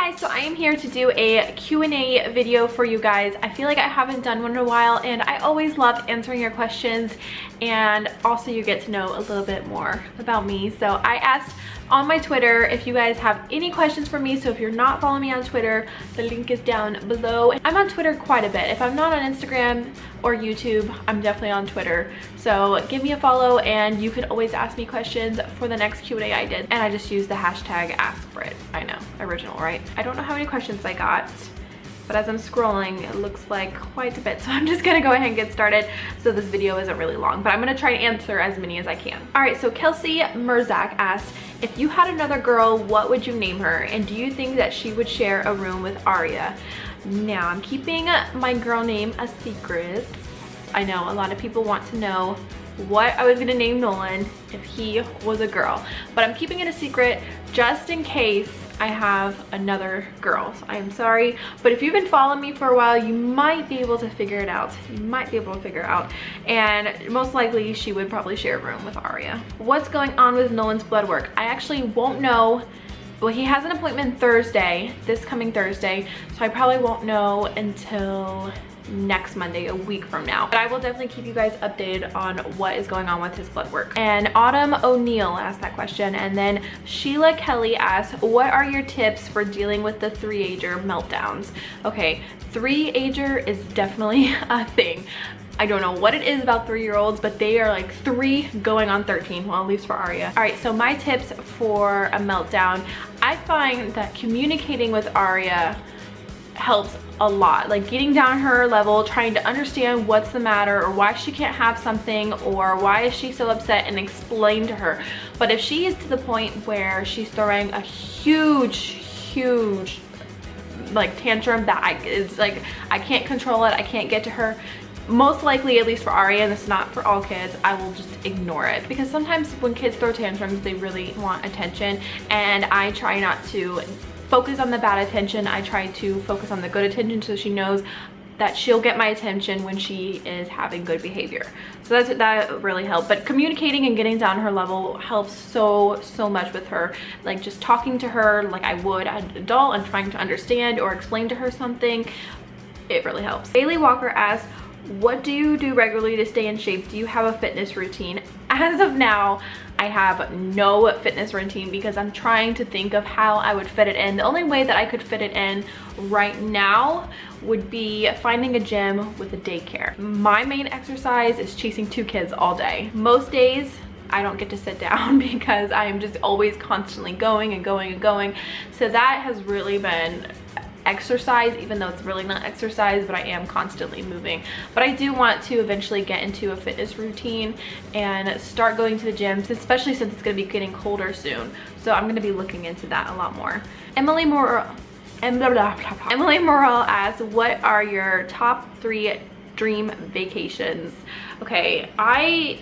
guys, so I am here to do a Q&A video for you guys. I feel like I haven't done one in a while and I always love answering your questions, and also you get to know a little bit more about me. So I asked on my Twitter if you guys have any questions for me. So if you're not following me on Twitter, the link is down below. I'm on Twitter quite a bit. If I'm not on Instagram or YouTube, I'm definitely on Twitter. So give me a follow and you can always ask me questions for the next Q&A I did. And I just used the hashtag #AskBrit. I know, original, right? I don't know how many questions I got, but as I'm scrolling, it looks like quite a bit. So I'm just gonna go ahead and get started so this video isn't really long, but I'm gonna try to answer as many as I can. All right, so Kelsey Merzak asked, if you had another girl, what would you name her? And do you think that she would share a room with Aria? Now, I'm keeping my girl name a secret. I know a lot of people want to know what I was gonna name Nolan if he was a girl, but I'm keeping it a secret just in case I have another girl. So I am sorry, but if you've been following me for a while, you might be able to figure it out. You might be able to figure it out, and most likely she would probably share a room with Aria. What's going on with Nolan's blood work? I actually won't know. Well, he has an appointment Thursday, this coming Thursday, so I probably won't know until next Monday, a week from now. But I will definitely keep you guys updated on what is going on with his blood work. And Autumn O'Neill asked that question, and then Sheila Kelly asked, what are your tips for dealing with the 3-ager meltdowns? Okay, 3-ager is definitely a thing. I don't know what it is about 3-year-olds, but they are like 3 going on 13, well, at least for Aria. All right, so my tips for a meltdown, I find that communicating with Aria helps a lot. Like getting down her level, trying to understand what's the matter or why she can't have something or why is she so upset, and explain to her. But if she is to the point where she's throwing a huge like tantrum that it's like I can't control it, I can't get to her, most likely, at least for Aria, and it's not for all kids, I will just ignore it. Because sometimes when kids throw tantrums, they really want attention, and I try not to focus on the bad attention. I try to focus on the good attention, so she knows that she'll get my attention when she is having good behavior. So that really helped. But communicating and getting down her level helps so much with her. Like just talking to her like I would an adult and trying to understand or explain to her something, it really helps. Bailey Walker asks, what do you do regularly to stay in shape? Do you have a fitness routine? As of now, I have no fitness routine because I'm trying to think of how I would fit it in. The only way that I could fit it in right now would be finding a gym with a daycare. My main exercise is chasing 2 kids all day. Most days, I don't get to sit down because I am just always constantly going and going and going. So that has really been exercise, even though it's really not exercise, but I am constantly moving. But I do want to eventually get into a fitness routine and start going to the gyms, especially since it's going to be getting colder soon. So I'm going to be looking into that a lot more. Emily Morrell asks, what are your top 3 dream vacations? Okay,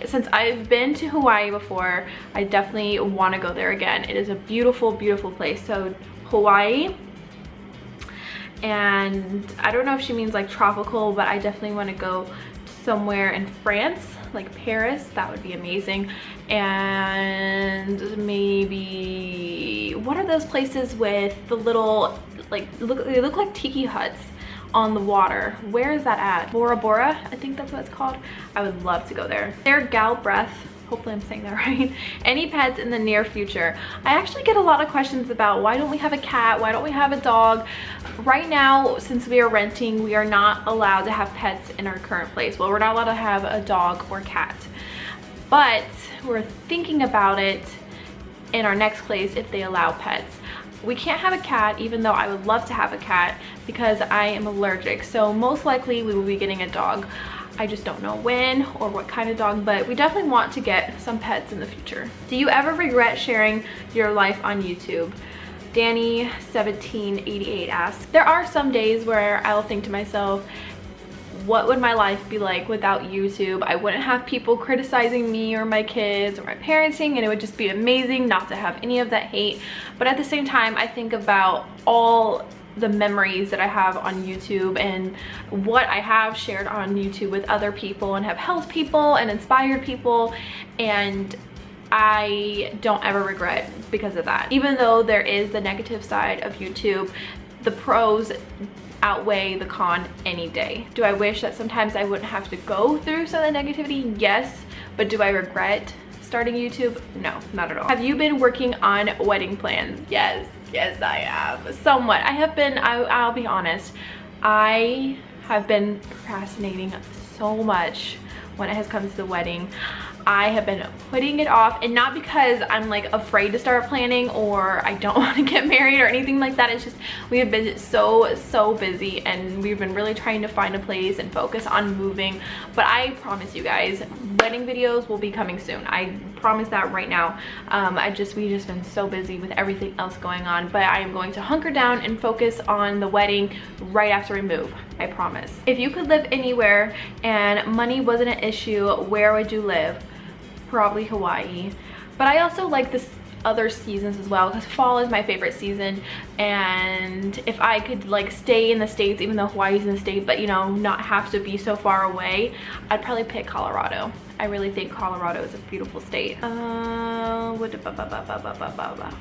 since I've been to Hawaii before, I definitely want to go there again. It is a beautiful place. So Hawaii, and I don't know if she means like tropical, but I definitely want to go somewhere in France, like Paris. That would be amazing. And maybe, what are those places with the little, like, they look like tiki huts on the water? Where is that at? Bora Bora, I think that's what it's called. I would love to go there. There, Gal Breath, hopefully I'm saying that right. Any pets in the near future? I actually get a lot of questions about why don't we have a cat? Why don't we have a dog? Right now, since we are renting, we are not allowed to have pets in our current place. Well, we're not allowed to have a dog or cat, but we're thinking about it in our next place if they allow pets. We can't have a cat, even though I would love to have a cat, because I am allergic. So most likely we will be getting a dog. I just don't know when or what kind of dog, but we definitely want to get some pets in the future. Do you ever regret sharing your life on YouTube? Danny1788 asks, there are some days where I'll think to myself, what would my life be like without YouTube? I wouldn't have people criticizing me or my kids or my parenting, and it would just be amazing not to have any of that hate. But at the same time, I think about all the memories that I have on YouTube and what I have shared on YouTube with other people and have helped people and inspired people, and I don't ever regret because of that. Even though there is the negative side of YouTube, the pros outweigh the con any day. Do I wish that sometimes I wouldn't have to go through some of the negativity? Yes. But do I regret starting YouTube? No, not at all. Have you been working on wedding plans? Yes, yes I have. Somewhat. I have been, I'll be honest, I have been procrastinating so much when it has come to the wedding. I have been putting it off, and not because I'm like afraid to start planning or I don't want to get married or anything like that. It's just we have been so busy, and we've been really trying to find a place and focus on moving. But I promise you guys, wedding videos will be coming soon. I promise that right now. We've just been so busy with everything else going on, but I am going to hunker down and focus on the wedding right after we move. I promise. If you could live anywhere and money wasn't an issue, where would you live? Probably Hawaii. But I also like this other seasons as well, because fall is my favorite season, and if I could like stay in the States, even though Hawaii's in the state, but you know, not have to be so far away, I'd probably pick Colorado. I really think Colorado is a beautiful state.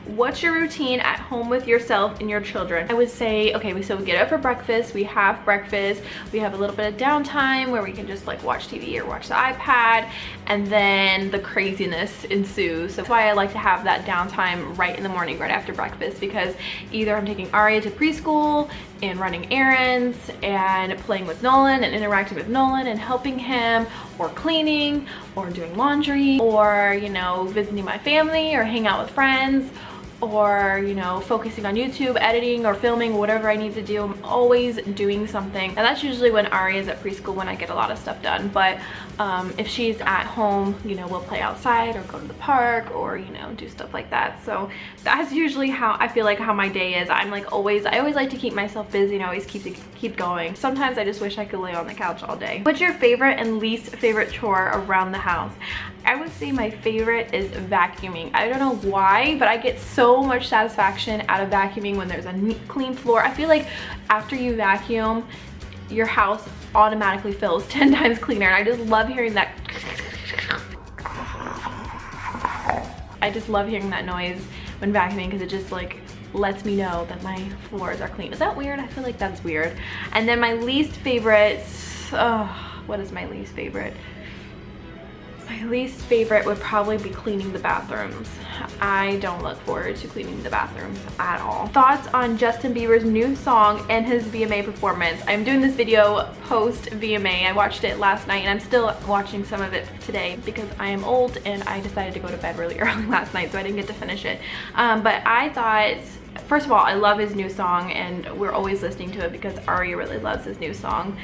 What's your routine at home with yourself and your children? I would say, okay, so we get up for breakfast, we have breakfast, we have a little bit of downtime where we can just like watch TV or watch the iPad, and then the craziness ensues. So that's why I like to have that downtime right in the morning, right after breakfast, because either I'm taking Aria to preschool and running errands and playing with Nolan and interacting with Nolan and helping him, or cleaning, or doing laundry, or you know, visiting my family or hang out with friends, or you know, focusing on YouTube, editing or filming, whatever I need to do. I'm always doing something, and that's usually when Ari is at preschool, when I get a lot of stuff done. But if she's at home, you know, we'll play outside or go to the park, or you know, do stuff like that. So that's usually how I feel like how my day is. I'm like always, I always like to keep myself busy and always keep going. Sometimes I just wish I could lay on the couch all day. What's your favorite and least favorite chore around the house? I would say my favorite is vacuuming. I don't know why, but I get so much satisfaction out of vacuuming when there's a neat, clean floor. I feel like after you vacuum, your house automatically feels 10 times cleaner, and I just love hearing that. I just love hearing that noise when vacuuming, because it just like lets me know that my floors are clean. Is that weird? I feel like that's weird. And then my least favorite, what is my least favorite? My least favorite would probably be cleaning the bathrooms. I don't look forward to cleaning the bathrooms at all. Thoughts on Justin Bieber's new song and his VMA performance? I'm doing this video post VMA. I watched it last night, and I'm still watching some of it today because I am old and I decided to go to bed really early last night, so I didn't get to finish it. But I thought, first of all, I love his new song, and we're always listening to it because Ari really loves his new song.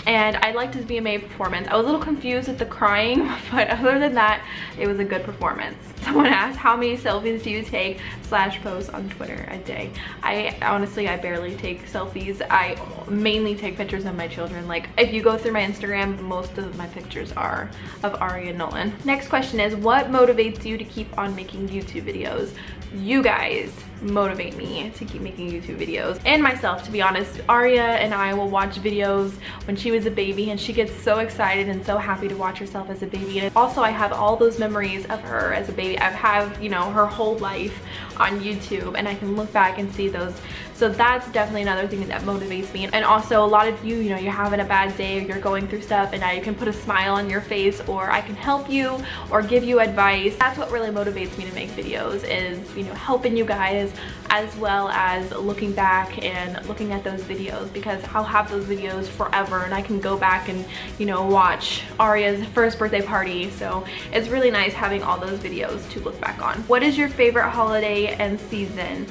And I liked his VMA performance. I was a little confused with the crying, but other than that, it was a good performance. Someone asked, how many selfies do you take / post on Twitter a day? I honestly, I barely take selfies. I mainly take pictures of my children. Like, if you go through my Instagram, most of my pictures are of Ari and Nolan. Next question is, what motivates you to keep on making YouTube videos? You guys motivate me to keep making YouTube videos, and myself, to be honest. Aria and I will watch videos when she was a baby, and she gets so excited and so happy to watch herself as a baby. And also, I have all those memories of her as a baby. I have, you know, her whole life on YouTube, and I can look back and see those. So that's definitely another thing that motivates me. And also, a lot of you, you know, you're having a bad day, or you're going through stuff, and I can put a smile on your face, or I can help you or give you advice. That's what really motivates me to make videos, is, you know, helping you guys, as well as looking back and looking at those videos, because I'll have those videos forever, and I can go back and, you know, watch Aria's first birthday party. So it's really nice having all those videos to look back on. What is your favorite holiday and season?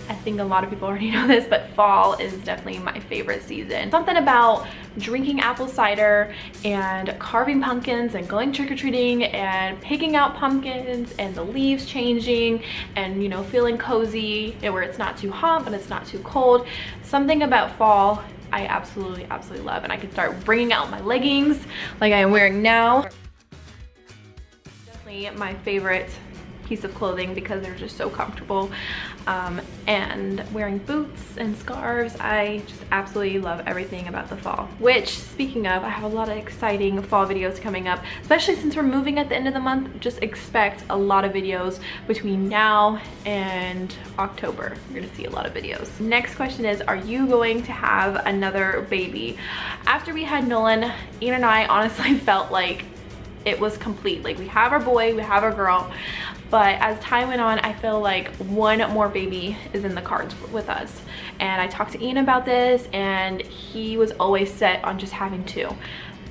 I think a lot of people already know this, but fall is definitely my favorite season. Something about drinking apple cider and carving pumpkins and going trick-or-treating and picking out pumpkins and the leaves changing and, you know, feeling cozy where it's not too hot but it's not too cold. Something about fall I absolutely love, and I can start bringing out my leggings like I am wearing now. Definitely my favorite piece of clothing because they're just so comfortable. And wearing boots and scarves, I just absolutely love everything about the fall. Which, speaking of, I have a lot of exciting fall videos coming up, especially since we're moving at the end of the month. Just expect a lot of videos between now and October. You're gonna see a lot of videos. Next question is, are you going to have another baby? After we had Nolan, Ian and I honestly felt like it was complete. Like, we have our boy, we have our girl, but as time went on, I feel like one more baby is in the cards with us. And I talked to Ian about this, and he was always set on just having two.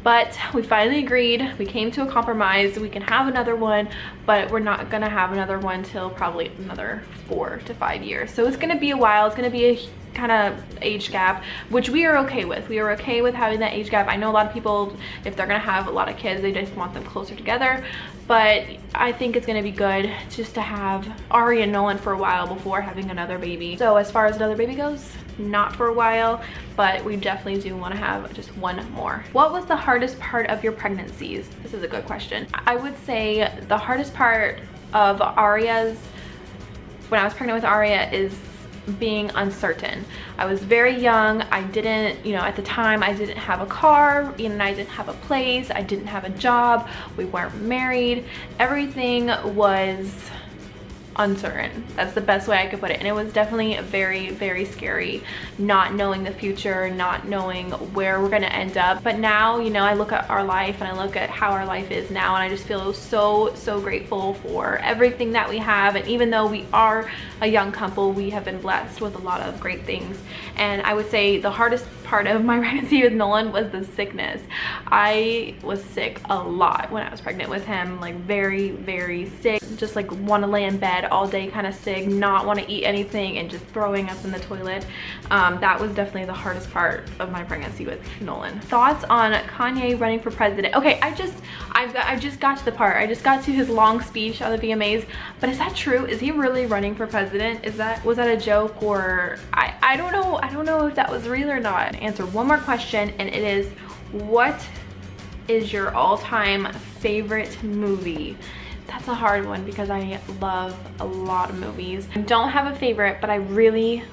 But we finally agreed, we came to a compromise. We can have another one, but we're not gonna have another one till probably another 4 to 5 years. So it's gonna be a while. It's gonna be a kind of age gap, which we are okay with. We are okay with having that age gap. I know a lot of people, if they're gonna have a lot of kids, they just want them closer together. But I think it's gonna be good just to have Ari and Nolan for a while before having another baby. So as far as another baby goes, not for a while, but we definitely do want to have just one more. What was the hardest part of your pregnancies? This is a good question. I would say the hardest part of Aria's, when I was pregnant with Aria, is being uncertain. I was very young. I didn't, at the time I didn't have a car. Ian and I didn't have a place. I didn't have a job. We weren't married. Everything was uncertain. That's the best way I could put it. And it was definitely very, very scary, not knowing the future, not knowing where we're gonna end up. But now, I look at our life and I look at how our life is now, and I just feel so grateful for everything that we have. And even though we are a young couple, we have been blessed with a lot of great things. And I would say the hardest part of my pregnancy with Nolan was the sickness. I was sick a lot when I was pregnant with him, like very sick, just like want to lay in bed all day, kind of sick, not want to eat anything, and just throwing up in the toilet. That was definitely the hardest part of my pregnancy with Nolan. Thoughts on Kanye running for president? Okay, I just got to the part. I just got to his long speech on the VMAs, but is that true? Is he really running for president? Was that a joke, or I don't know. I don't know if that was real or not. Answer one more question, and it is, what is your all-time favorite movie? That's a hard one because I love a lot of movies. I don't have a favorite, but I really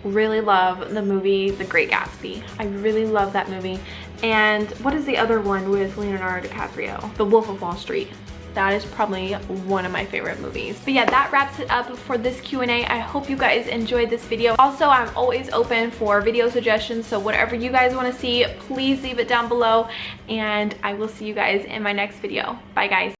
love the movie The Great Gatsby. I really love that movie. And what is the other one with Leonardo DiCaprio? The Wolf of Wall Street. That is probably one of my favorite movies. But yeah, that wraps it up for this Q&A. I hope you guys enjoyed this video. Also, I'm always open for video suggestions, so whatever you guys want to see, please leave it down below, and I will see you guys in my next video. Bye guys.